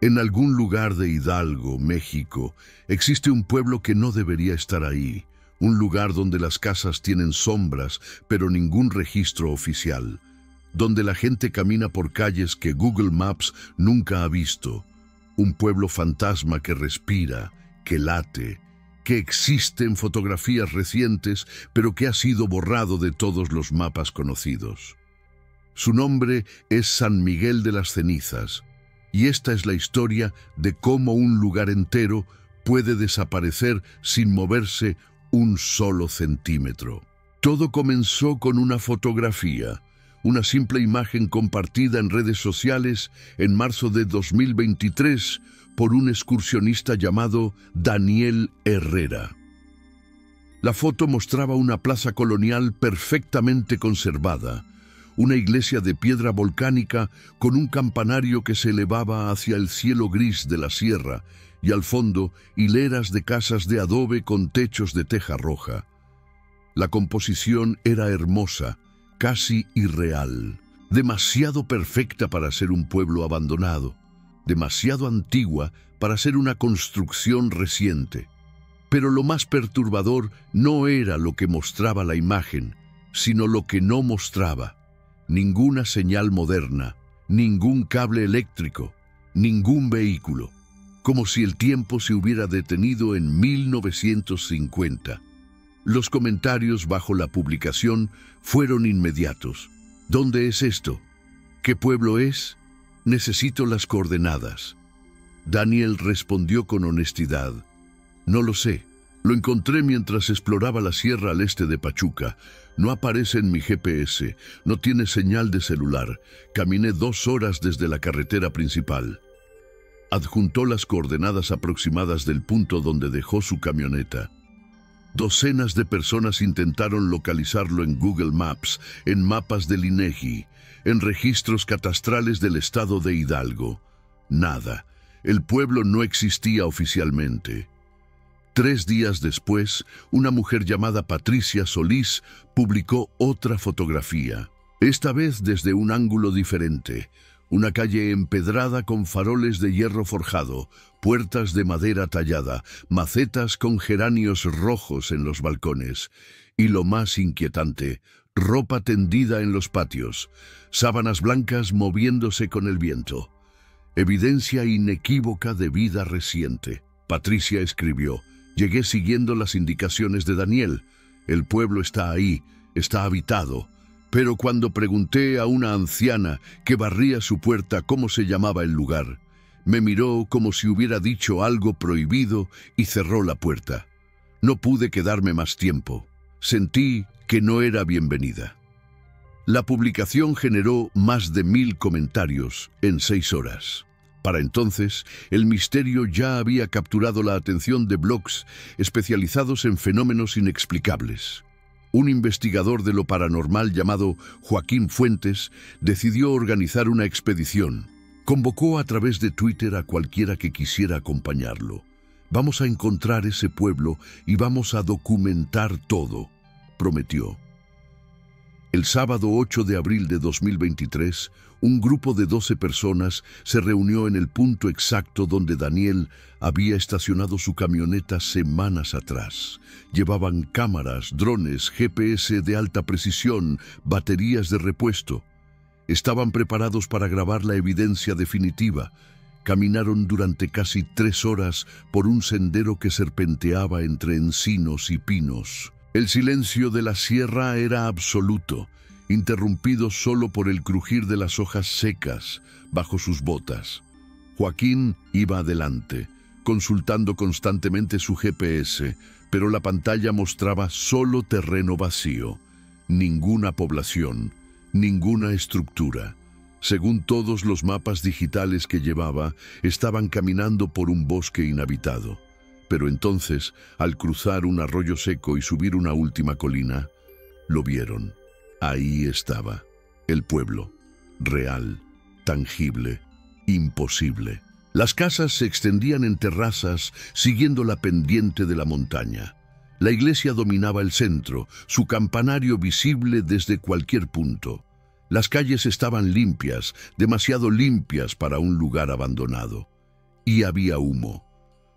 En algún lugar de Hidalgo, México, existe un pueblo que no debería estar ahí, un lugar donde las casas tienen sombras, pero ningún registro oficial, donde la gente camina por calles que Google Maps nunca ha visto, un pueblo fantasma que respira, que late, que existe en fotografías recientes, pero que ha sido borrado de todos los mapas conocidos. Su nombre es San Miguel de las Cenizas, y esta es la historia de cómo un lugar entero puede desaparecer sin moverse un solo centímetro. Todo comenzó con una fotografía, una simple imagen compartida en redes sociales en marzo de 2023 por un excursionista llamado Daniel Herrera. La foto mostraba una plaza colonial perfectamente conservada, una iglesia de piedra volcánica con un campanario que se elevaba hacia el cielo gris de la sierra y al fondo hileras de casas de adobe con techos de teja roja. La composición era hermosa, casi irreal, demasiado perfecta para ser un pueblo abandonado, demasiado antigua para ser una construcción reciente. Pero lo más perturbador no era lo que mostraba la imagen, sino lo que no mostraba. Ninguna señal moderna, ningún cable eléctrico, ningún vehículo, como si el tiempo se hubiera detenido en 1950. Los comentarios bajo la publicación fueron inmediatos. ¿Dónde es esto? ¿Qué pueblo es? Necesito las coordenadas. Daniel respondió con honestidad. No lo sé. Lo encontré mientras exploraba la sierra al este de Pachuca. No aparece en mi GPS, no tiene señal de celular. Caminé 2 horas desde la carretera principal. Adjuntó las coordenadas aproximadas del punto donde dejó su camioneta. Docenas de personas intentaron localizarlo en Google Maps, en mapas del INEGI, en registros catastrales del estado de Hidalgo. Nada. El pueblo no existía oficialmente. 3 días después, una mujer llamada Patricia Solís publicó otra fotografía, esta vez desde un ángulo diferente. Una calle empedrada con faroles de hierro forjado, puertas de madera tallada, macetas con geranios rojos en los balcones. Y lo más inquietante, ropa tendida en los patios, sábanas blancas moviéndose con el viento. Evidencia inequívoca de vida reciente. Patricia escribió: llegué siguiendo las indicaciones de Daniel. El pueblo está ahí, está habitado. Pero cuando pregunté a una anciana que barría su puerta cómo se llamaba el lugar, me miró como si hubiera dicho algo prohibido y cerró la puerta. No pude quedarme más tiempo. Sentí que no era bienvenida. La publicación generó más de 1000 comentarios en 6 horas. Para entonces, el misterio ya había capturado la atención de blogs especializados en fenómenos inexplicables. Un investigador de lo paranormal llamado Joaquín Fuentes decidió organizar una expedición. Convocó a través de Twitter a cualquiera que quisiera acompañarlo. Vamos a encontrar ese pueblo y vamos a documentar todo, prometió. El sábado 8 de abril de 2023, un grupo de 12 personas se reunió en el punto exacto donde Daniel había estacionado su camioneta semanas atrás. Llevaban cámaras, drones, GPS de alta precisión, baterías de repuesto. Estaban preparados para grabar la evidencia definitiva. Caminaron durante casi 3 horas por un sendero que serpenteaba entre encinos y pinos. El silencio de la sierra era absoluto, interrumpido solo por el crujir de las hojas secas bajo sus botas. Joaquín iba adelante, consultando constantemente su GPS, pero la pantalla mostraba solo terreno vacío, ninguna población, ninguna estructura. Según todos los mapas digitales que llevaba, estaban caminando por un bosque inhabitado. Pero entonces, al cruzar un arroyo seco y subir una última colina, lo vieron. Ahí estaba, el pueblo, real, tangible, imposible. Las casas se extendían en terrazas siguiendo la pendiente de la montaña. La iglesia dominaba el centro, su campanario visible desde cualquier punto. Las calles estaban limpias, demasiado limpias para un lugar abandonado. y había humo.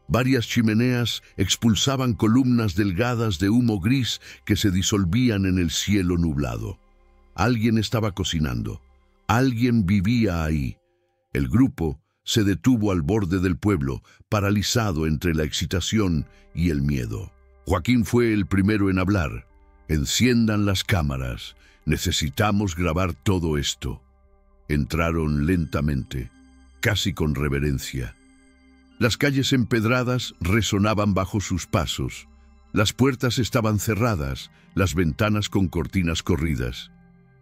Varias chimeneas expulsaban columnas delgadas de humo gris que se disolvían en el cielo nublado. Alguien estaba cocinando. Alguien vivía ahí. El grupo se detuvo al borde del pueblo, paralizado entre la excitación y el miedo. Joaquín fue el primero en hablar. «Enciendan las cámaras. Necesitamos grabar todo esto». Entraron lentamente, casi con reverencia. Las calles empedradas resonaban bajo sus pasos. Las puertas estaban cerradas, las ventanas con cortinas corridas.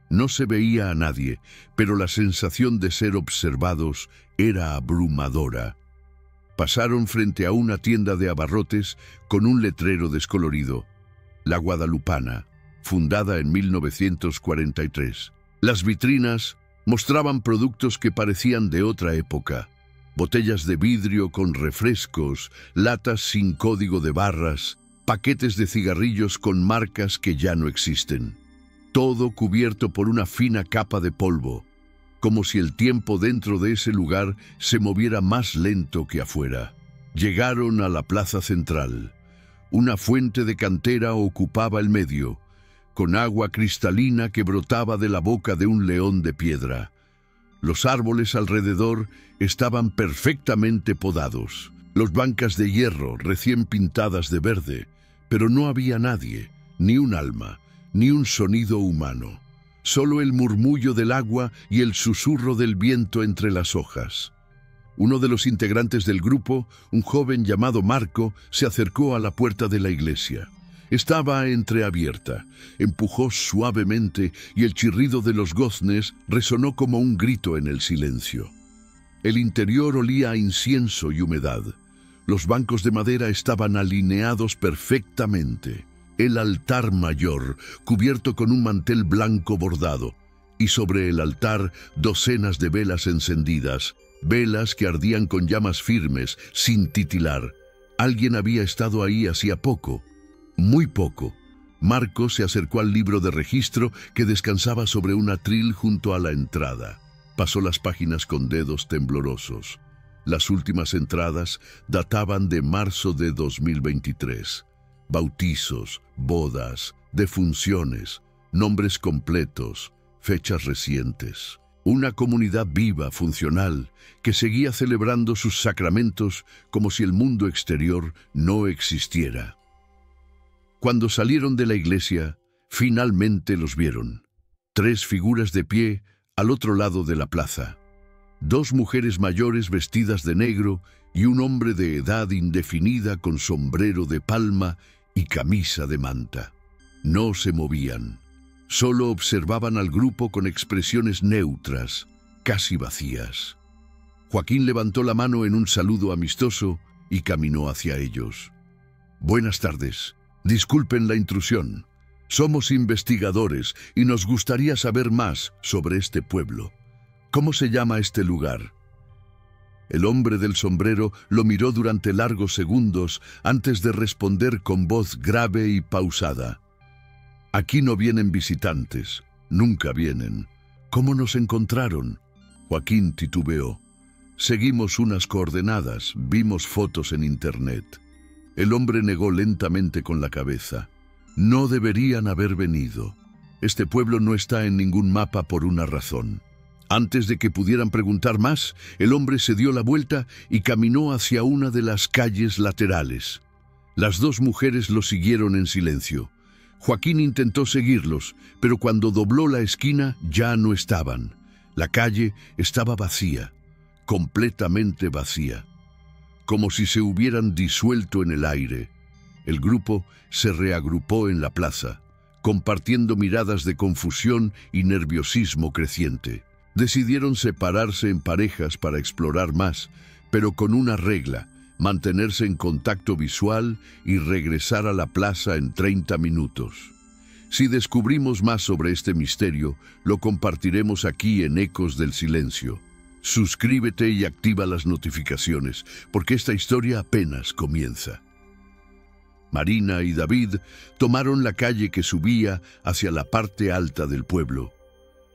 No se veía a nadie, pero la sensación de ser observados era abrumadora. Pasaron frente a una tienda de abarrotes con un letrero descolorido. La Guadalupana, fundada en 1943. Las vitrinas mostraban productos que parecían de otra época. Botellas de vidrio con refrescos, latas sin código de barras, paquetes de cigarrillos con marcas que ya no existen. Todo cubierto por una fina capa de polvo, como si el tiempo dentro de ese lugar se moviera más lento que afuera. Llegaron a la plaza central. Una fuente de cantera ocupaba el medio, con agua cristalina que brotaba de la boca de un león de piedra. Los árboles alrededor estaban perfectamente podados. Las bancas de hierro recién pintadas de verde, pero no había nadie, ni un alma, ni un sonido humano. Solo el murmullo del agua y el susurro del viento entre las hojas. Uno de los integrantes del grupo, un joven llamado Marco, se acercó a la puerta de la iglesia. Estaba entreabierta. Empujó suavemente y el chirrido de los goznes resonó como un grito en el silencio. El interior olía a incienso y humedad. Los bancos de madera estaban alineados perfectamente. El altar mayor, cubierto con un mantel blanco bordado, y sobre el altar docenas de velas encendidas, velas que ardían con llamas firmes, sin titilar. Alguien había estado ahí hacía poco. Muy poco. Marco se acercó al libro de registro que descansaba sobre un atril junto a la entrada. Pasó las páginas con dedos temblorosos. Las últimas entradas databan de marzo de 2023. Bautizos, bodas, defunciones, nombres completos, fechas recientes. Una comunidad viva, funcional, que seguía celebrando sus sacramentos como si el mundo exterior no existiera. Cuando salieron de la iglesia, finalmente los vieron. 3 figuras de pie al otro lado de la plaza. 2 mujeres mayores vestidas de negro y un hombre de edad indefinida con sombrero de palma y camisa de manta. No se movían. Solo observaban al grupo con expresiones neutras, casi vacías. Joaquín levantó la mano en un saludo amistoso y caminó hacia ellos. «Buenas tardes. Disculpen la intrusión. Somos investigadores y nos gustaría saber más sobre este pueblo. ¿Cómo se llama este lugar?» El hombre del sombrero lo miró durante largos segundos antes de responder con voz grave y pausada. «Aquí no vienen visitantes. Nunca vienen. ¿Cómo nos encontraron?» Joaquín titubeó. «Seguimos unas coordenadas. Vimos fotos en internet». El hombre negó lentamente con la cabeza. «No deberían haber venido. Este pueblo no está en ningún mapa por una razón». Antes de que pudieran preguntar más, el hombre se dio la vuelta y caminó hacia una de las calles laterales. Las 2 mujeres lo siguieron en silencio. Joaquín intentó seguirlos, pero cuando dobló la esquina ya no estaban. La calle estaba vacía, completamente vacía, como si se hubieran disuelto en el aire. El grupo se reagrupó en la plaza, compartiendo miradas de confusión y nerviosismo creciente. Decidieron separarse en parejas para explorar más, pero con una regla: mantenerse en contacto visual y regresar a la plaza en 30 minutos. Si descubrimos más sobre este misterio, lo compartiremos aquí en Ecos del Silencio. Suscríbete y activa las notificaciones, porque esta historia apenas comienza. Marina y David tomaron la calle que subía hacia la parte alta del pueblo.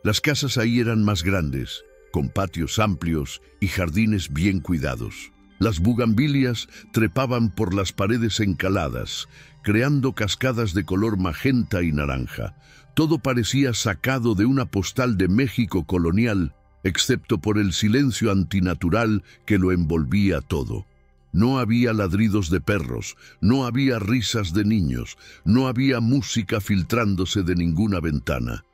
Las casas ahí eran más grandes, con patios amplios y jardines bien cuidados. Las bugambilias trepaban por las paredes encaladas, creando cascadas de color magenta y naranja. Todo parecía sacado de una postal de México colonial, excepto por el silencio antinatural que lo envolvía todo. No había ladridos de perros, no había risas de niños, no había música filtrándose de ninguna ventana.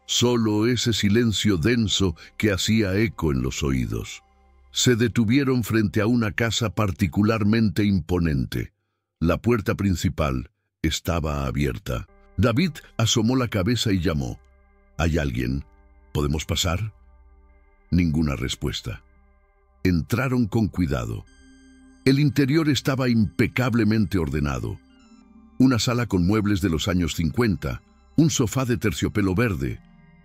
Solo ese silencio denso que hacía eco en los oídos. Se detuvieron frente a una casa particularmente imponente. La puerta principal estaba abierta. David asomó la cabeza y llamó. ¿Hay alguien? ¿Podemos pasar? Ninguna respuesta. Entraron con cuidado. El interior estaba impecablemente ordenado. Una sala con muebles de los años 50, un sofá de terciopelo verde,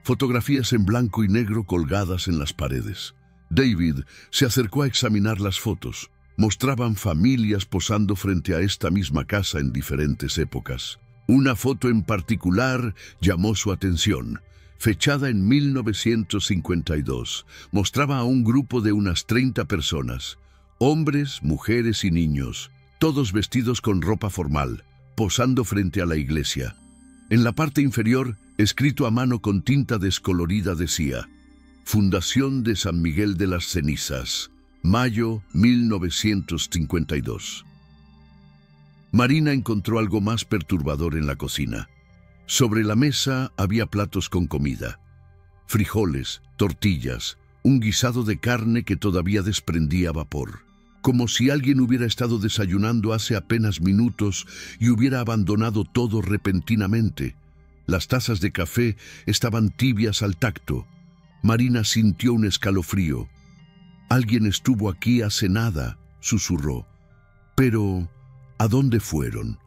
fotografías en blanco y negro colgadas en las paredes. David se acercó a examinar las fotos. Mostraban familias posando frente a esta misma casa en diferentes épocas. Una foto en particular llamó su atención. Fechada en 1952, mostraba a un grupo de unas 30 personas, hombres, mujeres y niños, todos vestidos con ropa formal, posando frente a la iglesia. En la parte inferior, escrito a mano con tinta descolorida, decía: Fundación de San Miguel de las Cenizas, mayo 1952. Marina encontró algo más perturbador en la cocina. Sobre la mesa había platos con comida, frijoles, tortillas, un guisado de carne que todavía desprendía vapor, como si alguien hubiera estado desayunando hace apenas minutos y hubiera abandonado todo repentinamente. Las tazas de café estaban tibias al tacto. Marina sintió un escalofrío. «Alguien estuvo aquí hace nada», susurró. «Pero, ¿a dónde fueron?»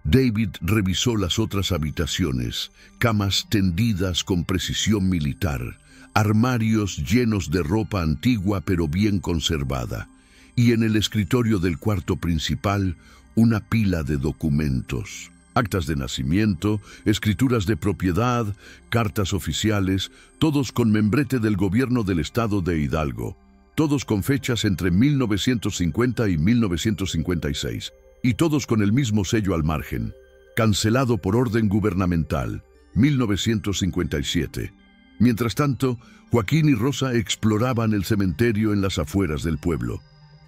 David revisó las otras habitaciones, camas tendidas con precisión militar, armarios llenos de ropa antigua pero bien conservada, y en el escritorio del cuarto principal, una pila de documentos. Actas de nacimiento, escrituras de propiedad, cartas oficiales, todos con membrete del gobierno del estado de Hidalgo, todos con fechas entre 1950 y 1956, y todos con el mismo sello al margen: cancelado por orden gubernamental, 1957. Mientras tanto, Joaquín y Rosa exploraban el cementerio en las afueras del pueblo.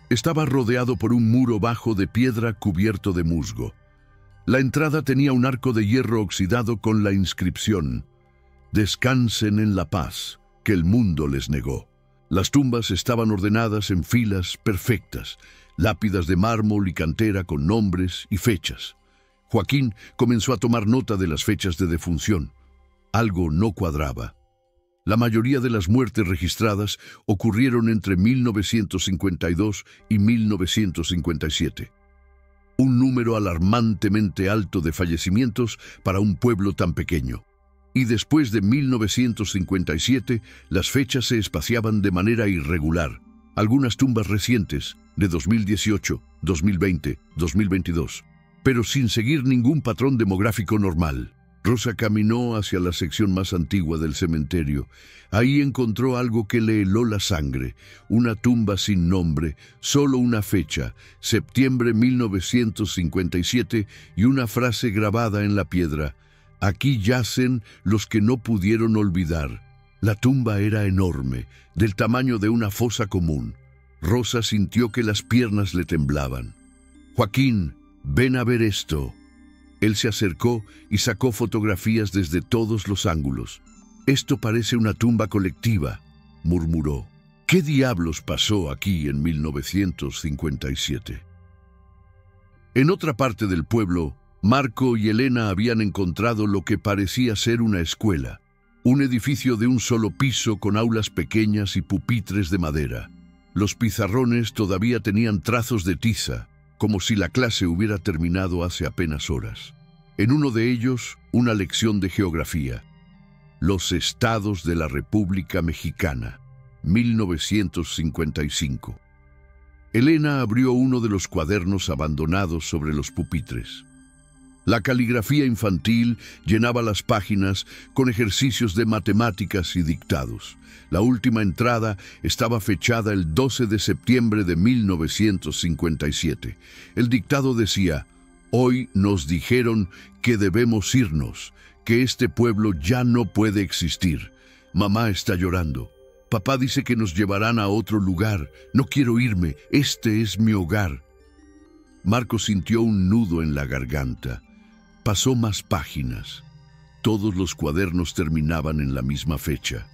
Estaba rodeado por un muro bajo de piedra cubierto de musgo. La entrada tenía un arco de hierro oxidado con la inscripción: «Descansen en la paz que el mundo les negó». Las tumbas estaban ordenadas en filas perfectas, lápidas de mármol y cantera con nombres y fechas. Joaquín comenzó a tomar nota de las fechas de defunción. Algo no cuadraba. La mayoría de las muertes registradas ocurrieron entre 1952 y 1957. Un número alarmantemente alto de fallecimientos para un pueblo tan pequeño. Y después de 1957, las fechas se espaciaban de manera irregular. Algunas tumbas recientes, de 2018, 2020, 2022, pero sin seguir ningún patrón demográfico normal. Rosa caminó hacia la sección más antigua del cementerio. Ahí encontró algo que le heló la sangre: una tumba sin nombre, solo una fecha, septiembre 1957, y una frase grabada en la piedra: «Aquí yacen los que no pudieron olvidar». La tumba era enorme, del tamaño de una fosa común. Rosa sintió que las piernas le temblaban. «Joaquín, ven a ver esto». Él se acercó y sacó fotografías desde todos los ángulos. «Esto parece una tumba colectiva», murmuró. «¿Qué diablos pasó aquí en 1957?» En otra parte del pueblo, Marco y Elena habían encontrado lo que parecía ser una escuela. Un edificio de un solo piso con aulas pequeñas y pupitres de madera. Los pizarrones todavía tenían trazos de tiza, como si la clase hubiera terminado hace apenas horas. En uno de ellos, una lección de geografía. Los estados de la República Mexicana, 1955. Elena abrió uno de los cuadernos abandonados sobre los pupitres. La caligrafía infantil llenaba las páginas con ejercicios de matemáticas y dictados. La última entrada estaba fechada el 12 de septiembre de 1957. El dictado decía: «Hoy nos dijeron que debemos irnos, que este pueblo ya no puede existir. Mamá está llorando. Papá dice que nos llevarán a otro lugar. No quiero irme, este es mi hogar». Marco sintió un nudo en la garganta. Pasó más páginas. Todos los cuadernos terminaban en la misma fecha.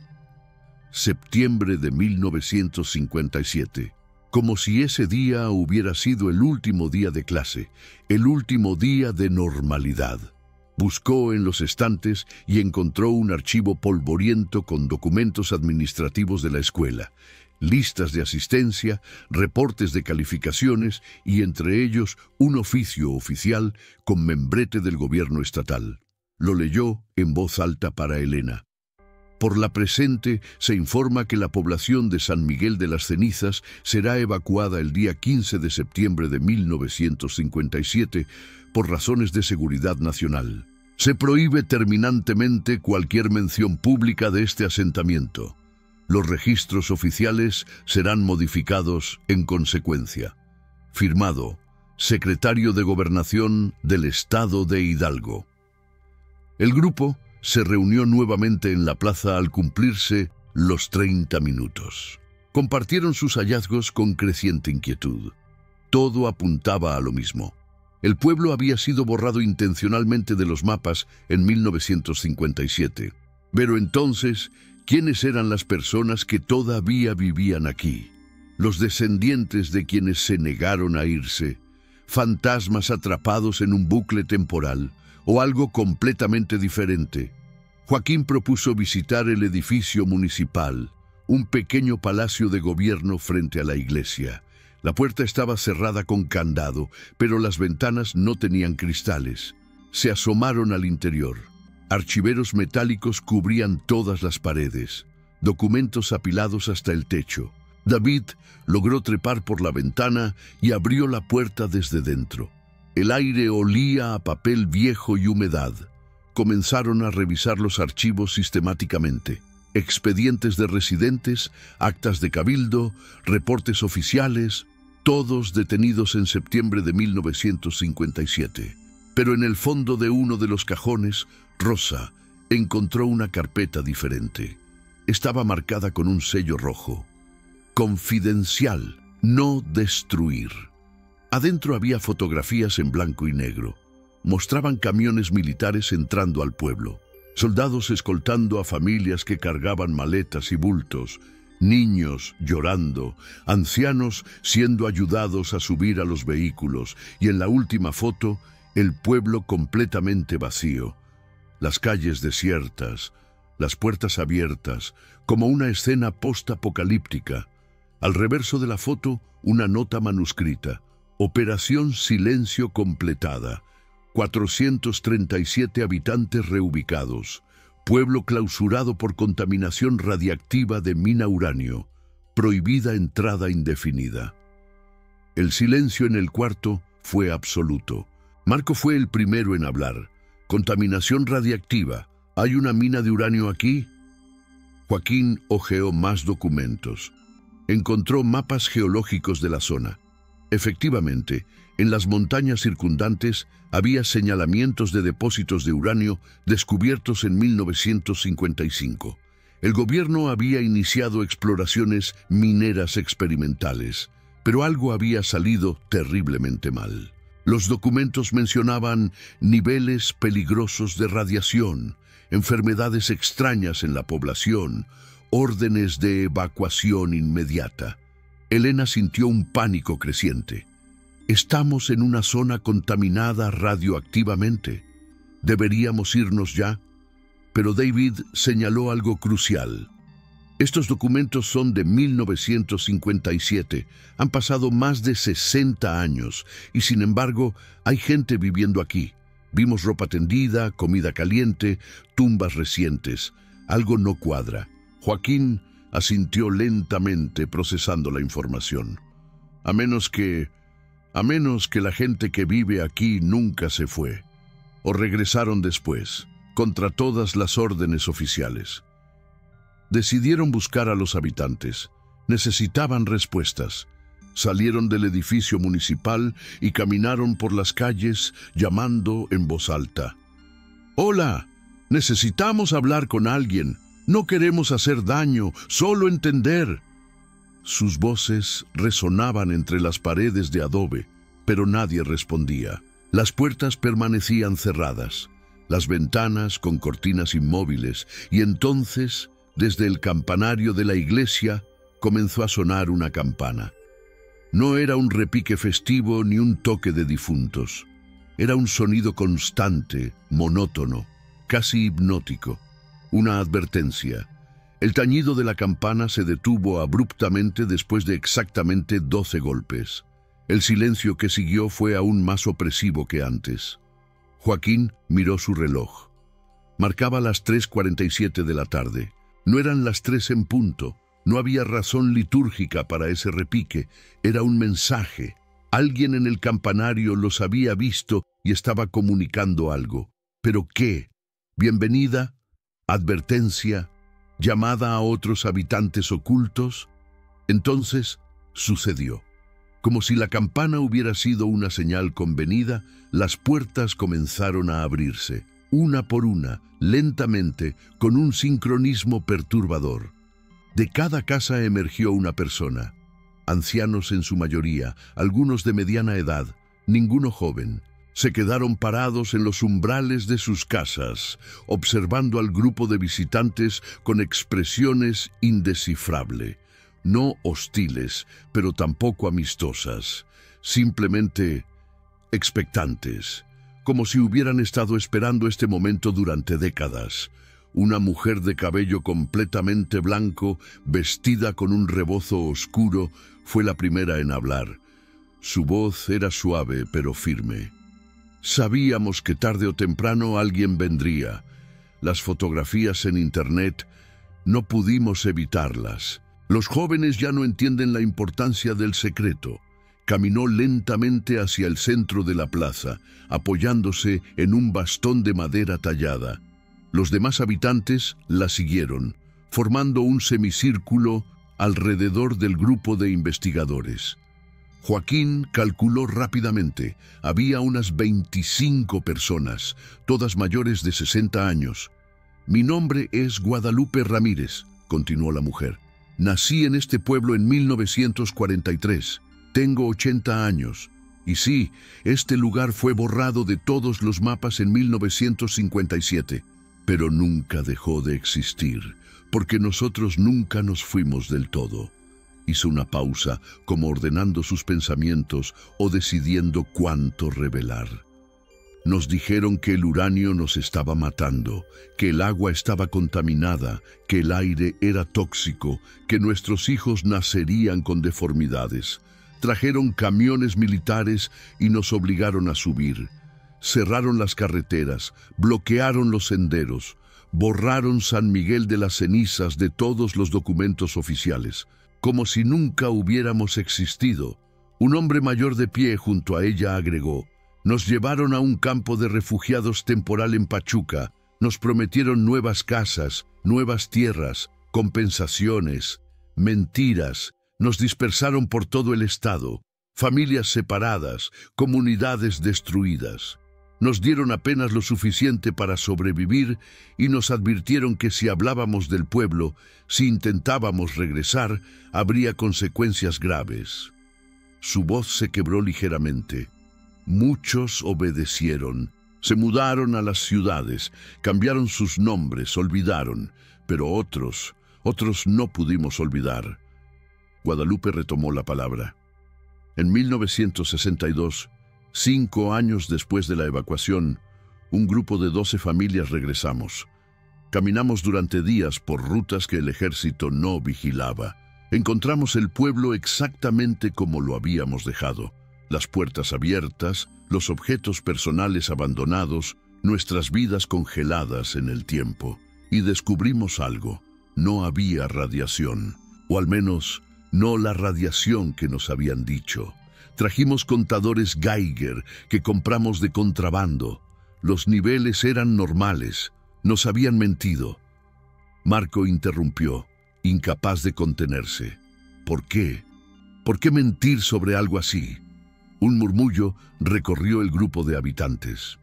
Septiembre de 1957. Como si ese día hubiera sido el último día de clase, el último día de normalidad. Buscó en los estantes y encontró un archivo polvoriento con documentos administrativos de la escuela, listas de asistencia, reportes de calificaciones y entre ellos un oficio oficial con membrete del gobierno estatal. Lo leyó en voz alta para Elena. Por la presente se informa que la población de San Miguel de las Cenizas será evacuada el día 15 de septiembre de 1957 por razones de seguridad nacional. Se prohíbe terminantemente cualquier mención pública de este asentamiento. Los registros oficiales serán modificados en consecuencia. Firmado, Secretario de Gobernación del Estado de Hidalgo. El grupo se reunió nuevamente en la plaza al cumplirse los 30 minutos. Compartieron sus hallazgos con creciente inquietud. Todo apuntaba a lo mismo. El pueblo había sido borrado intencionalmente de los mapas en 1957. Pero entonces, ¿quiénes eran las personas que todavía vivían aquí? Los descendientes de quienes se negaron a irse, fantasmas atrapados en un bucle temporal, o algo completamente diferente. Joaquín propuso visitar el edificio municipal, un pequeño palacio de gobierno frente a la iglesia. La puerta estaba cerrada con candado, pero las ventanas no tenían cristales. Se asomaron al interior. Archiveros metálicos cubrían todas las paredes, documentos apilados hasta el techo. David logró trepar por la ventana y abrió la puerta desde dentro. El aire olía a papel viejo y humedad. Comenzaron a revisar los archivos sistemáticamente. Expedientes de residentes, actas de cabildo, reportes oficiales, todos detenidos en septiembre de 1957. Pero en el fondo de uno de los cajones, Rosa encontró una carpeta diferente. Estaba marcada con un sello rojo. Confidencial, no destruir. Adentro había fotografías en blanco y negro. Mostraban camiones militares entrando al pueblo, soldados escoltando a familias que cargaban maletas y bultos, niños llorando, ancianos siendo ayudados a subir a los vehículos, y en la última foto, el pueblo completamente vacío, las calles desiertas, las puertas abiertas, como una escena post-apocalíptica. Al reverso de la foto, una nota manuscrita: Operación Silencio completada. 437 habitantes reubicados. Pueblo clausurado por contaminación radiactiva de mina uranio. Prohibida entrada indefinida. El silencio en el cuarto fue absoluto. Marco fue el primero en hablar. Contaminación radiactiva. ¿Hay una mina de uranio aquí? Joaquín hojeó más documentos. Encontró mapas geológicos de la zona. Efectivamente, en las montañas circundantes había señalamientos de depósitos de uranio descubiertos en 1955. El gobierno había iniciado exploraciones mineras experimentales, pero algo había salido terriblemente mal. Los documentos mencionaban niveles peligrosos de radiación, enfermedades extrañas en la población, órdenes de evacuación inmediata. Elena sintió un pánico creciente. Estamos en una zona contaminada radioactivamente. ¿Deberíamos irnos ya? Pero David señaló algo crucial. Estos documentos son de 1957. Han pasado más de 60 años y sin embargo hay gente viviendo aquí. Vimos ropa tendida, comida caliente, tumbas recientes. Algo no cuadra. Joaquín asintió lentamente procesando la información. A menos que la gente que vive aquí nunca se fue. ¿O regresaron después, contra todas las órdenes oficiales? Decidieron buscar a los habitantes. Necesitaban respuestas. Salieron del edificio municipal y caminaron por las calles llamando en voz alta. «Hola, necesitamos hablar con alguien. No queremos hacer daño, solo entender». Sus voces resonaban entre las paredes de adobe, pero nadie respondía. Las puertas permanecían cerradas, las ventanas con cortinas inmóviles, y entonces, desde el campanario de la iglesia, comenzó a sonar una campana. No era un repique festivo ni un toque de difuntos. Era un sonido constante, monótono, casi hipnótico. Una advertencia. El tañido de la campana se detuvo abruptamente después de exactamente 12 golpes. El silencio que siguió fue aún más opresivo que antes. Joaquín miró su reloj. Marcaba las 3:47 de la tarde. No eran las 3 en punto. No había razón litúrgica para ese repique. Era un mensaje. Alguien en el campanario los había visto y estaba comunicando algo. ¿Pero qué? ¿Bienvenida? ¿Advertencia? ¿Llamada a otros habitantes ocultos? Entonces sucedió. Como si la campana hubiera sido una señal convenida, las puertas comenzaron a abrirse, una por una, lentamente, con un sincronismo perturbador. De cada casa emergió una persona, ancianos en su mayoría, algunos de mediana edad, ninguno joven. Se quedaron parados en los umbrales de sus casas, observando al grupo de visitantes con expresiones indescifrables, no hostiles, pero tampoco amistosas, simplemente expectantes, como si hubieran estado esperando este momento durante décadas. Una mujer de cabello completamente blanco, vestida con un rebozo oscuro, fue la primera en hablar. Su voz era suave pero firme. Sabíamos que tarde o temprano alguien vendría. Las fotografías en internet, no pudimos evitarlas. Los jóvenes ya no entienden la importancia del secreto. Caminó lentamente hacia el centro de la plaza, apoyándose en un bastón de madera tallada. Los demás habitantes la siguieron, formando un semicírculo alrededor del grupo de investigadores. Joaquín calculó rápidamente. Había unas 25 personas, todas mayores de 60 años. «Mi nombre es Guadalupe Ramírez», continuó la mujer. «Nací en este pueblo en 1943. Tengo 80 años. Y sí, este lugar fue borrado de todos los mapas en 1957. Pero nunca dejó de existir, porque nosotros nunca nos fuimos del todo». Hizo una pausa, como ordenando sus pensamientos o decidiendo cuánto revelar. Nos dijeron que el uranio nos estaba matando, que el agua estaba contaminada, que el aire era tóxico, que nuestros hijos nacerían con deformidades. Trajeron camiones militares y nos obligaron a subir. Cerraron las carreteras, bloquearon los senderos, borraron San Miguel de las Cenizas de todos los documentos oficiales. Como si nunca hubiéramos existido. Un hombre mayor de pie junto a ella agregó: «Nos llevaron a un campo de refugiados temporal en Pachuca. Nos prometieron nuevas casas, nuevas tierras, compensaciones, mentiras. Nos dispersaron por todo el estado. Familias separadas, comunidades destruidas. Nos dieron apenas lo suficiente para sobrevivir y nos advirtieron que si hablábamos del pueblo, si intentábamos regresar, habría consecuencias graves». Su voz se quebró ligeramente. Muchos obedecieron. Se mudaron a las ciudades, cambiaron sus nombres, olvidaron. Pero otros no pudimos olvidar. Guadalupe retomó la palabra. En 1962, 5 años después de la evacuación, un grupo de 12 familias regresamos. Caminamos durante días por rutas que el ejército no vigilaba. Encontramos el pueblo exactamente como lo habíamos dejado. Las puertas abiertas, los objetos personales abandonados, nuestras vidas congeladas en el tiempo. Y descubrimos algo. No había radiación. O al menos, no la radiación que nos habían dicho. Trajimos contadores Geiger que compramos de contrabando. Los niveles eran normales. Nos habían mentido. Marco interrumpió, incapaz de contenerse. ¿Por qué? ¿Por qué mentir sobre algo así? Un murmullo recorrió el grupo de habitantes.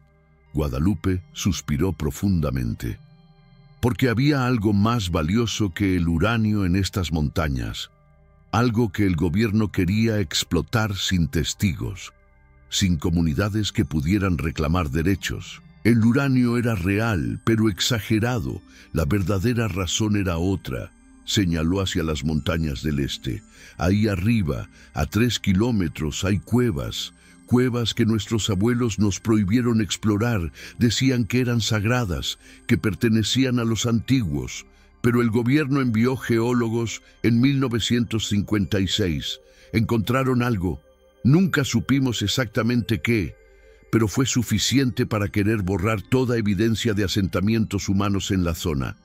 Guadalupe suspiró profundamente. Porque había algo más valioso que el uranio en estas montañas. Algo que el gobierno quería explotar sin testigos, sin comunidades que pudieran reclamar derechos. El uranio era real, pero exagerado. La verdadera razón era otra. Señaló hacia las montañas del este. Ahí arriba, a 3 kilómetros, hay cuevas. Cuevas que nuestros abuelos nos prohibieron explorar. Decían que eran sagradas, que pertenecían a los antiguos. Pero el gobierno envió geólogos en 1956. Encontraron algo. Nunca supimos exactamente qué, pero fue suficiente para querer borrar toda evidencia de asentamientos humanos en la zona.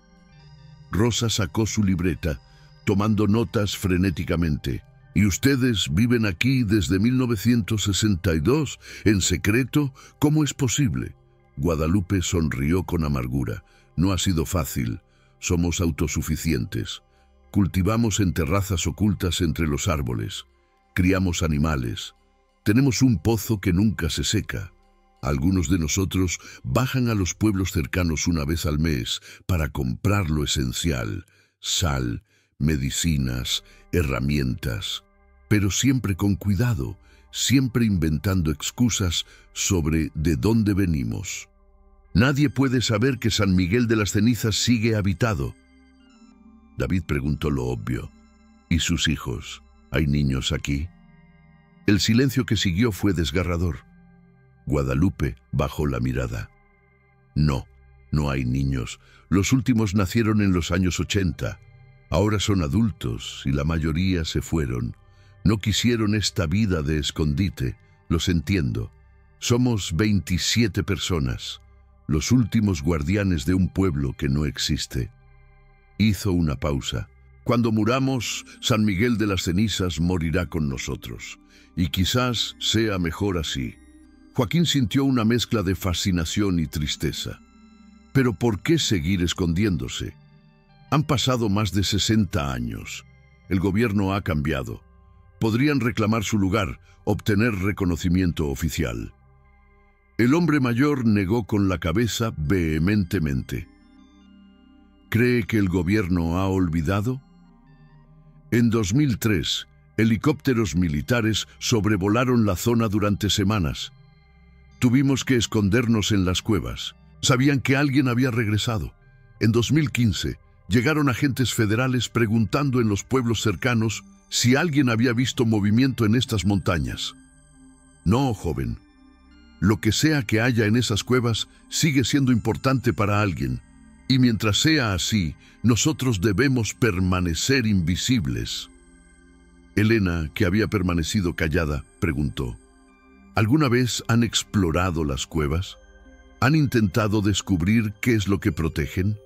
Rosa sacó su libreta, tomando notas frenéticamente. ¿Y ustedes viven aquí desde 1962, en secreto? ¿Cómo es posible? Guadalupe sonrió con amargura. No ha sido fácil. Somos autosuficientes. Cultivamos en terrazas ocultas entre los árboles. Criamos animales. Tenemos un pozo que nunca se seca. Algunos de nosotros bajan a los pueblos cercanos una vez al mes para comprar lo esencial: sal, medicinas, herramientas. Pero siempre con cuidado, siempre inventando excusas sobre de dónde venimos. Nadie puede saber que San Miguel de las Cenizas sigue habitado. David preguntó lo obvio. ¿Y sus hijos? ¿Hay niños aquí? El silencio que siguió fue desgarrador. Guadalupe bajó la mirada. No, no hay niños. Los últimos nacieron en los años 80. Ahora son adultos y la mayoría se fueron. No quisieron esta vida de escondite. Los entiendo. Somos 27 personas, los últimos guardianes de un pueblo que no existe. Hizo una pausa. Cuando muramos, San Miguel de las Cenizas morirá con nosotros. Y quizás sea mejor así. Joaquín sintió una mezcla de fascinación y tristeza. Pero ¿por qué seguir escondiéndose? Han pasado más de 60 años. El gobierno ha cambiado. Podrían reclamar su lugar, obtener reconocimiento oficial. El hombre mayor negó con la cabeza vehementemente. ¿Cree que el gobierno ha olvidado? En 2003, helicópteros militares sobrevolaron la zona durante semanas. Tuvimos que escondernos en las cuevas. Sabían que alguien había regresado. En 2015, llegaron agentes federales preguntando en los pueblos cercanos si alguien había visto movimiento en estas montañas. No, joven. Lo que sea que haya en esas cuevas sigue siendo importante para alguien. Y mientras sea así, nosotros debemos permanecer invisibles. Elena, que había permanecido callada, preguntó: ¿alguna vez han explorado las cuevas? ¿Han intentado descubrir qué es lo que protegen?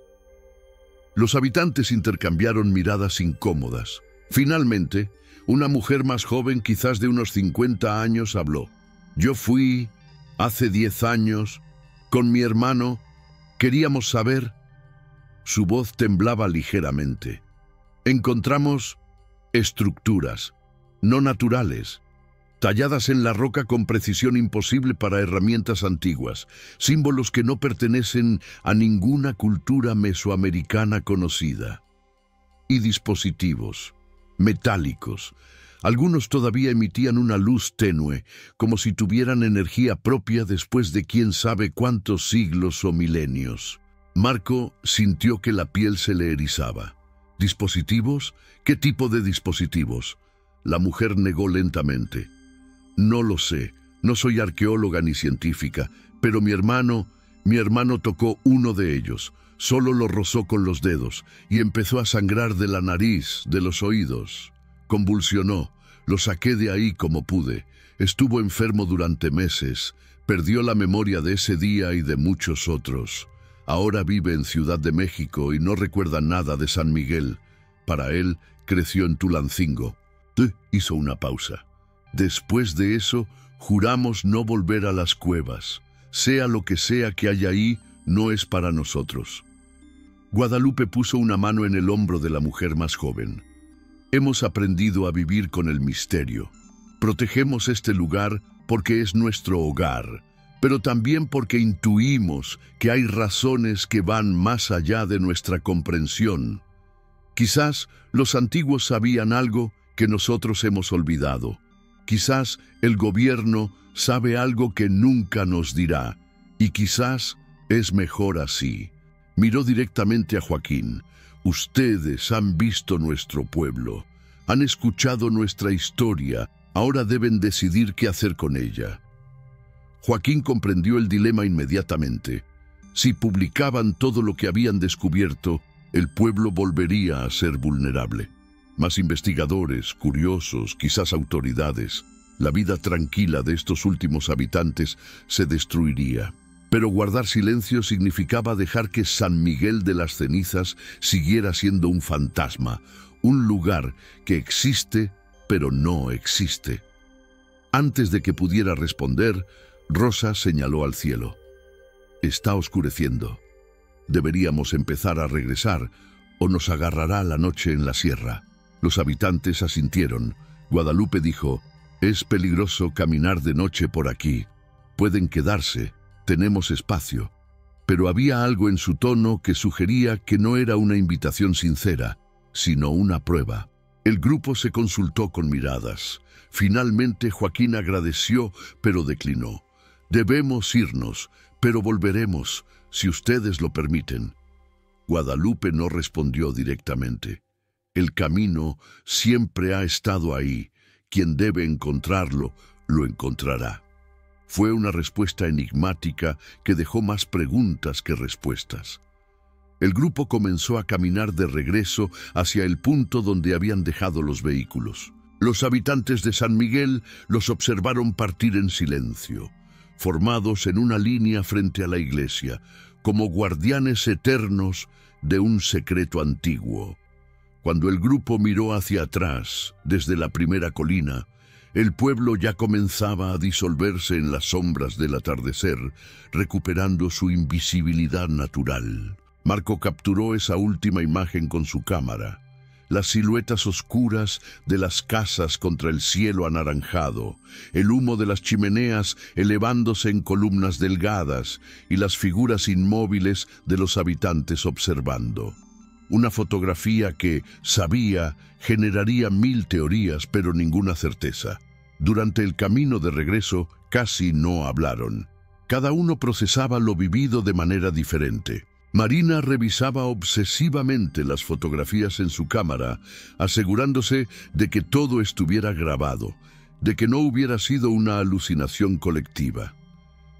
Los habitantes intercambiaron miradas incómodas. Finalmente, una mujer más joven, quizás de unos 50 años, habló. Yo fui hace 10 años con mi hermano. Queríamos saber. Su voz temblaba ligeramente. Encontramos estructuras no naturales, talladas en la roca con precisión imposible para herramientas antiguas, símbolos que no pertenecen a ninguna cultura mesoamericana conocida. Y dispositivos metálicos. Algunos todavía emitían una luz tenue, como si tuvieran energía propia después de quién sabe cuántos siglos o milenios. Marco sintió que la piel se le erizaba. ¿Dispositivos? ¿Qué tipo de dispositivos? La mujer negó lentamente. No lo sé, no soy arqueóloga ni científica, pero mi hermano tocó uno de ellos. Solo lo rozó con los dedos y empezó a sangrar de la nariz, de los oídos. Convulsionó. Lo saqué de ahí como pude. Estuvo enfermo durante meses. Perdió la memoria de ese día y de muchos otros. Ahora vive en Ciudad de México y no recuerda nada de San Miguel. Para él, creció en Tulancingo. Hizo una pausa. Después de eso, juramos no volver a las cuevas. sea lo que sea que haya ahí, no es para nosotros. Guadalupe puso una mano en el hombro de la mujer más joven. Hemos aprendido a vivir con el misterio. Protegemos este lugar porque es nuestro hogar, pero también porque intuimos que hay razones que van más allá de nuestra comprensión. Quizás los antiguos sabían algo que nosotros hemos olvidado. Quizás el gobierno sabe algo que nunca nos dirá, y quizás es mejor así. Miró directamente a Joaquín. Ustedes han visto nuestro pueblo, han escuchado nuestra historia, ahora deben decidir qué hacer con ella. Joaquín comprendió el dilema inmediatamente. Si publicaban todo lo que habían descubierto, el pueblo volvería a ser vulnerable. Más investigadores, curiosos, quizás autoridades. La vida tranquila de estos últimos habitantes se destruiría. Pero guardar silencio significaba dejar que San Miguel de las Cenizas siguiera siendo un fantasma, un lugar que existe, pero no existe. Antes de que pudiera responder, Rosa señaló al cielo. Está oscureciendo. Deberíamos empezar a regresar, o nos agarrará la noche en la sierra. Los habitantes asintieron. Guadalupe dijo, es peligroso caminar de noche por aquí. Pueden quedarse, tenemos espacio. Pero había algo en su tono que sugería que no era una invitación sincera, sino una prueba. El grupo se consultó con miradas. Finalmente Joaquín agradeció, pero declinó. Debemos irnos, pero volveremos, si ustedes lo permiten. Guadalupe no respondió directamente. El camino siempre ha estado ahí. Quien debe encontrarlo, lo encontrará. Fue una respuesta enigmática que dejó más preguntas que respuestas. El grupo comenzó a caminar de regreso hacia el punto donde habían dejado los vehículos. Los habitantes de San Miguel los observaron partir en silencio, formados en una línea frente a la iglesia, como guardianes eternos de un secreto antiguo. Cuando el grupo miró hacia atrás, desde la primera colina, el pueblo ya comenzaba a disolverse en las sombras del atardecer, recuperando su invisibilidad natural. Marco capturó esa última imagen con su cámara. Las siluetas oscuras de las casas contra el cielo anaranjado, el humo de las chimeneas elevándose en columnas delgadas y las figuras inmóviles de los habitantes observando. Una fotografía que, sabía, generaría 1000 teorías, pero ninguna certeza. Durante el camino de regreso, casi no hablaron. Cada uno procesaba lo vivido de manera diferente. Marina revisaba obsesivamente las fotografías en su cámara, asegurándose de que todo estuviera grabado, de que no hubiera sido una alucinación colectiva.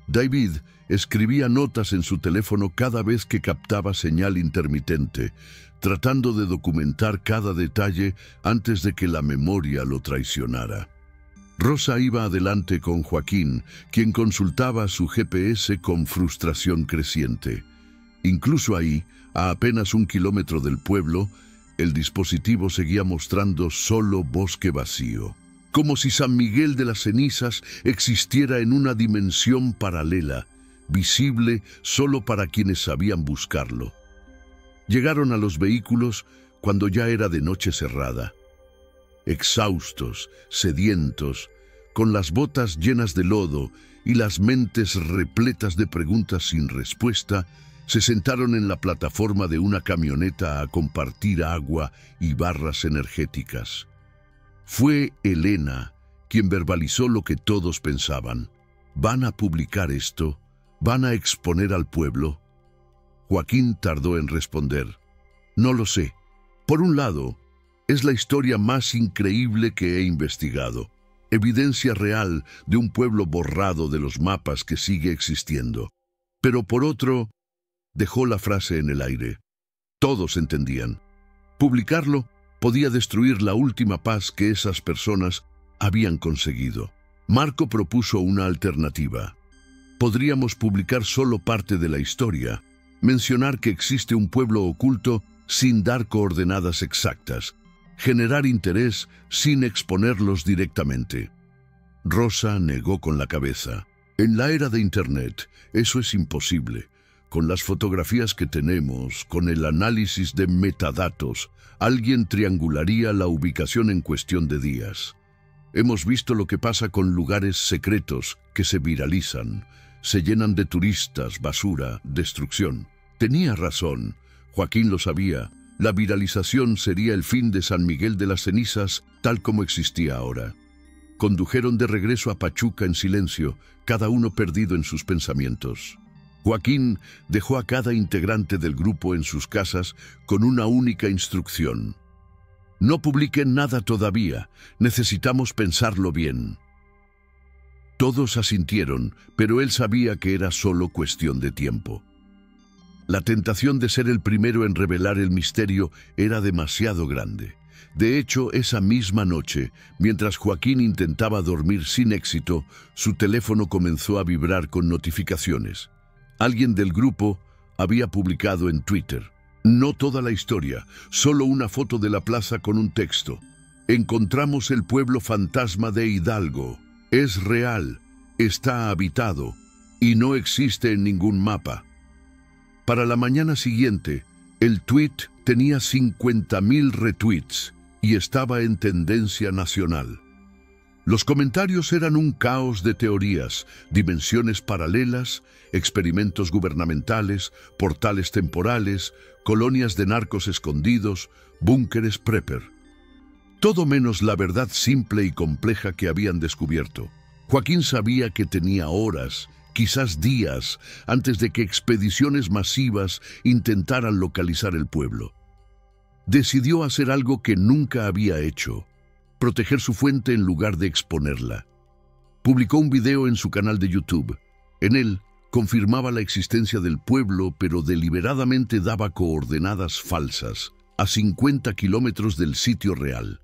David escribía notas en su teléfono cada vez que captaba señal intermitente, tratando de documentar cada detalle antes de que la memoria lo traicionara. Rosa iba adelante con Joaquín, quien consultaba su GPS con frustración creciente. Incluso ahí, a apenas 1 kilómetro del pueblo, el dispositivo seguía mostrando solo bosque vacío. Como si San Miguel de las Cenizas existiera en una dimensión paralela, visible solo para quienes sabían buscarlo. Llegaron a los vehículos cuando ya era de noche cerrada. Exhaustos, sedientos, con las botas llenas de lodo y las mentes repletas de preguntas sin respuesta, se sentaron en la plataforma de una camioneta a compartir agua y barras energéticas. Fue Elena quien verbalizó lo que todos pensaban. ¿Van a publicar esto? ¿Van a exponer al pueblo? Joaquín tardó en responder. No lo sé. Por un lado, es la historia más increíble que he investigado. Evidencia real de un pueblo borrado de los mapas que sigue existiendo. Pero por otro, dejó la frase en el aire. Todos entendían. Publicarlo podía destruir la última paz que esas personas habían conseguido. Marco propuso una alternativa. Podríamos publicar solo parte de la historia, mencionar que existe un pueblo oculto sin dar coordenadas exactas, generar interés sin exponerlos directamente. Rosa negó con la cabeza. En la era de Internet, eso es imposible. Con las fotografías que tenemos, con el análisis de metadatos, alguien triangularía la ubicación en cuestión de días. Hemos visto lo que pasa con lugares secretos que se viralizan, se llenan de turistas, basura, destrucción. Tenía razón, Joaquín lo sabía. La viralización sería el fin de San Miguel de las Cenizas tal como existía ahora. Condujeron de regreso a Pachuca en silencio, cada uno perdido en sus pensamientos. Joaquín dejó a cada integrante del grupo en sus casas con una única instrucción. No publiquen nada todavía, necesitamos pensarlo bien. Todos asintieron, pero él sabía que era solo cuestión de tiempo. La tentación de ser el primero en revelar el misterio era demasiado grande. De hecho, esa misma noche, mientras Joaquín intentaba dormir sin éxito, su teléfono comenzó a vibrar con notificaciones. Alguien del grupo había publicado en Twitter: no toda la historia, solo una foto de la plaza con un texto. Encontramos el pueblo fantasma de Hidalgo. Es real, está habitado y no existe en ningún mapa. Para la mañana siguiente, el tweet tenía 50,000 retweets y estaba en tendencia nacional. Los comentarios eran un caos de teorías, dimensiones paralelas, experimentos gubernamentales, portales temporales, colonias de narcos escondidos, búnkeres prepper. Todo menos la verdad simple y compleja que habían descubierto. Joaquín sabía que tenía horas, quizás días, antes de que expediciones masivas intentaran localizar el pueblo. Decidió hacer algo que nunca había hecho: proteger su fuente en lugar de exponerla. Publicó un video en su canal de YouTube. En él confirmaba la existencia del pueblo, pero deliberadamente daba coordenadas falsas, a 50 kilómetros del sitio real.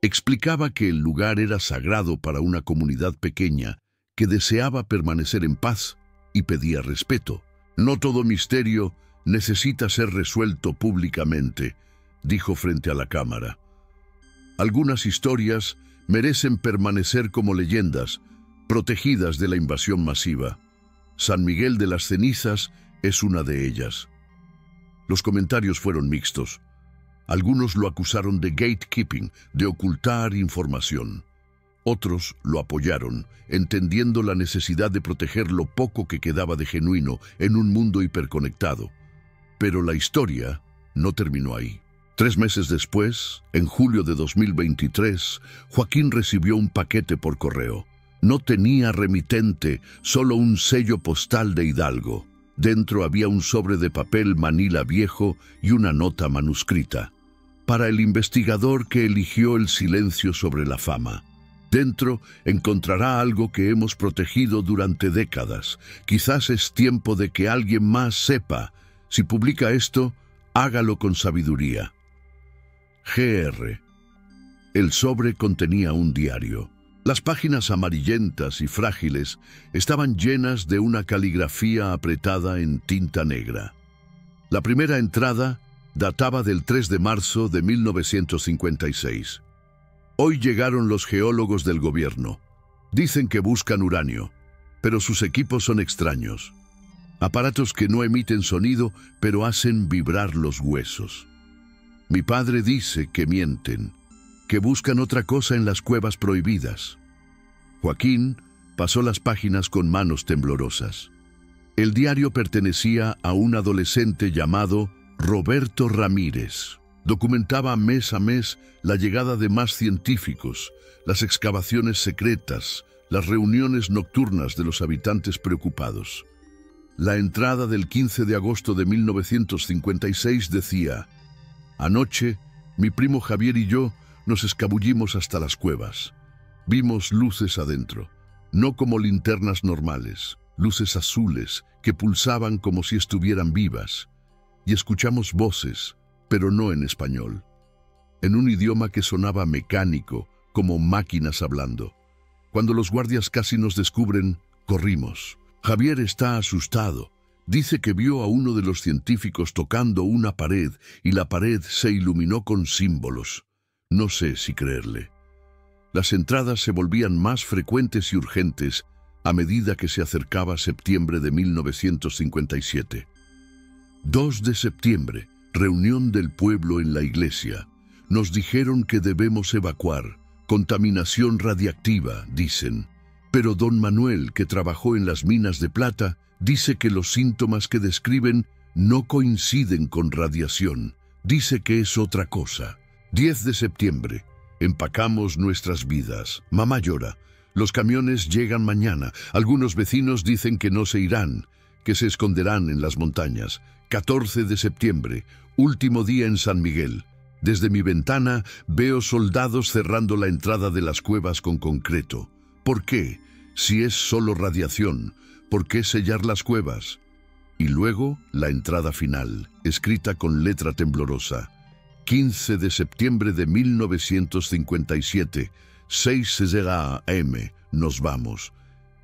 Explicaba que el lugar era sagrado para una comunidad pequeña que deseaba permanecer en paz y pedía respeto. No todo misterio necesita ser resuelto públicamente, dijo frente a la cámara. Algunas historias merecen permanecer como leyendas, protegidas de la invasión masiva. San Miguel de las Cenizas es una de ellas. Los comentarios fueron mixtos. Algunos lo acusaron de gatekeeping, de ocultar información. Otros lo apoyaron, entendiendo la necesidad de proteger lo poco que quedaba de genuino en un mundo hiperconectado. Pero la historia no terminó ahí. 3 meses después, en julio de 2023, Joaquín recibió un paquete por correo. No tenía remitente, solo un sello postal de Hidalgo. Dentro había un sobre de papel manila viejo y una nota manuscrita. Para el investigador que eligió el silencio sobre la fama. Dentro encontrará algo que hemos protegido durante décadas. Quizás es tiempo de que alguien más sepa. Si publica esto, hágalo con sabiduría. Gr. El sobre contenía un diario. Las páginas amarillentas y frágiles estaban llenas de una caligrafía apretada en tinta negra. La primera entrada databa del 3 de marzo de 1956. Hoy llegaron los geólogos del gobierno. Dicen que buscan uranio, pero sus equipos son extraños. Aparatos que no emiten sonido, pero hacen vibrar los huesos. Mi padre dice que mienten, que buscan otra cosa en las cuevas prohibidas. Joaquín pasó las páginas con manos temblorosas. El diario pertenecía a un adolescente llamado Roberto Ramírez. Documentaba mes a mes la llegada de más científicos, las excavaciones secretas, las reuniones nocturnas de los habitantes preocupados. La entrada del 15 de agosto de 1956 decía: anoche, mi primo Javier y yo nos escabullimos hasta las cuevas. Vimos luces adentro, no como linternas normales, luces azules que pulsaban como si estuvieran vivas. Y escuchamos voces, pero no en español, en un idioma que sonaba mecánico, como máquinas hablando. Cuando los guardias casi nos descubren, corrimos. Javier está asustado. Dice que vio a uno de los científicos tocando una pared y la pared se iluminó con símbolos. No sé si creerle. Las entradas se volvían más frecuentes y urgentes a medida que se acercaba septiembre de 1957. 2 de septiembre, reunión del pueblo en la iglesia. Nos dijeron que debemos evacuar. Contaminación radiactiva, dicen. Pero don Manuel, que trabajó en las minas de plata, dice que los síntomas que describen no coinciden con radiación. Dice que es otra cosa. 10 de septiembre. Empacamos nuestras vidas. Mamá llora. Los camiones llegan mañana. Algunos vecinos dicen que no se irán, que se esconderán en las montañas. 14 de septiembre. Último día en San Miguel. Desde mi ventana veo soldados cerrando la entrada de las cuevas con concreto. ¿Por qué? Si es solo radiación, ¿por qué sellar las cuevas? Y luego la entrada final, escrita con letra temblorosa. 15 de septiembre de 1957, 6:00 AM, nos vamos.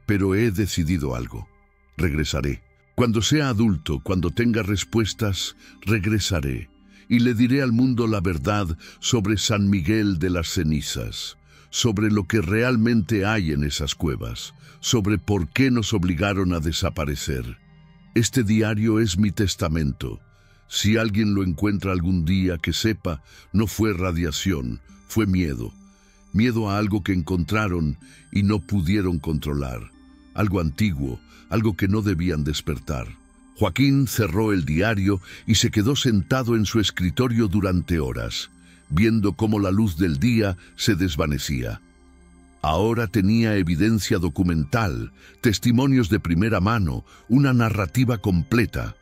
Pero he decidido algo. Regresaré. Cuando sea adulto, cuando tenga respuestas, regresaré. Y le diré al mundo la verdad sobre San Miguel de las Cenizas, sobre lo que realmente hay en esas cuevas, sobre por qué nos obligaron a desaparecer. Este diario es mi testamento. Si alguien lo encuentra algún día, que sepa, no fue radiación, fue miedo. Miedo a algo que encontraron y no pudieron controlar. Algo antiguo, algo que no debían despertar. Joaquín cerró el diario y se quedó sentado en su escritorio durante horas, viendo cómo la luz del día se desvanecía. Ahora tenía evidencia documental, testimonios de primera mano, una narrativa completa.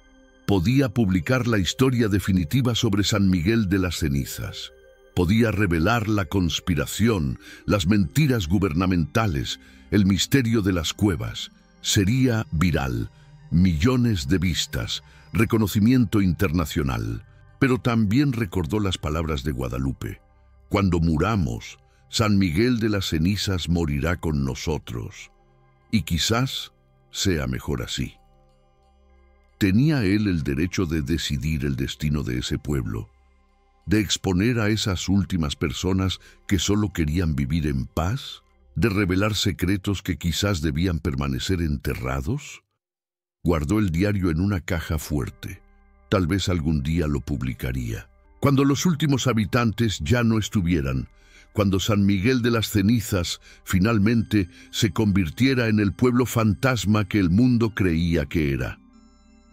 Podía publicar la historia definitiva sobre San Miguel de las Cenizas. Podía revelar la conspiración, las mentiras gubernamentales, el misterio de las cuevas. Sería viral. Millones de vistas, reconocimiento internacional. Pero también recordó las palabras de Guadalupe. Cuando muramos, San Miguel de las Cenizas morirá con nosotros. Y quizás sea mejor así. ¿Tenía él el derecho de decidir el destino de ese pueblo? ¿De exponer a esas últimas personas que solo querían vivir en paz? ¿De revelar secretos que quizás debían permanecer enterrados? Guardó el diario en una caja fuerte. Tal vez algún día lo publicaría. Cuando los últimos habitantes ya no estuvieran, cuando San Miguel de las Cenizas finalmente se convirtiera en el pueblo fantasma que el mundo creía que era.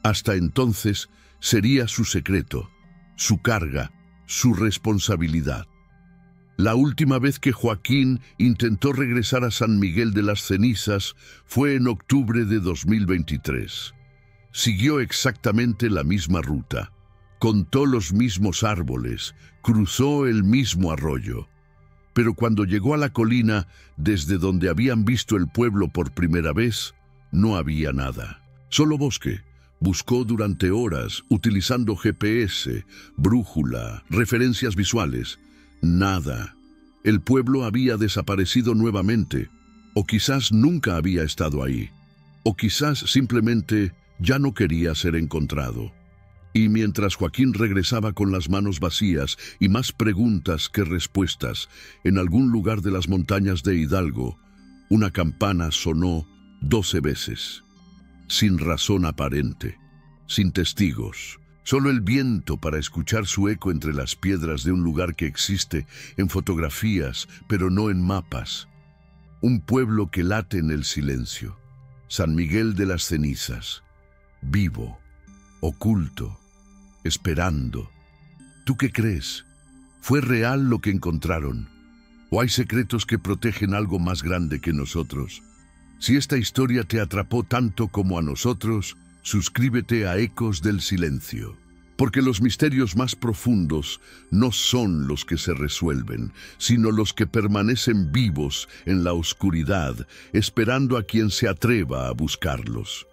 Hasta entonces sería su secreto, su carga, su responsabilidad. La última vez que Joaquín intentó regresar a San Miguel de las Cenizas fue en octubre de 2023. Siguió exactamente la misma ruta, contó los mismos árboles, cruzó el mismo arroyo. Pero cuando llegó a la colina, desde donde habían visto el pueblo por primera vez, no había nada, solo bosque. Buscó durante horas, utilizando GPS, brújula, referencias visuales. Nada. El pueblo había desaparecido nuevamente, o quizás nunca había estado ahí, o quizás simplemente ya no quería ser encontrado. Y mientras Joaquín regresaba con las manos vacías y más preguntas que respuestas, en algún lugar de las montañas de Hidalgo, una campana sonó 12 veces. Sin razón aparente, sin testigos, solo el viento para escuchar su eco entre las piedras de un lugar que existe en fotografías, pero no en mapas. Un pueblo que late en el silencio. San Miguel de las Cenizas, vivo, oculto, esperando. ¿Tú qué crees? ¿Fue real lo que encontraron? ¿O hay secretos que protegen algo más grande que nosotros? Si esta historia te atrapó tanto como a nosotros, suscríbete a Ecos del Silencio. Porque los misterios más profundos no son los que se resuelven, sino los que permanecen vivos en la oscuridad, esperando a quien se atreva a buscarlos.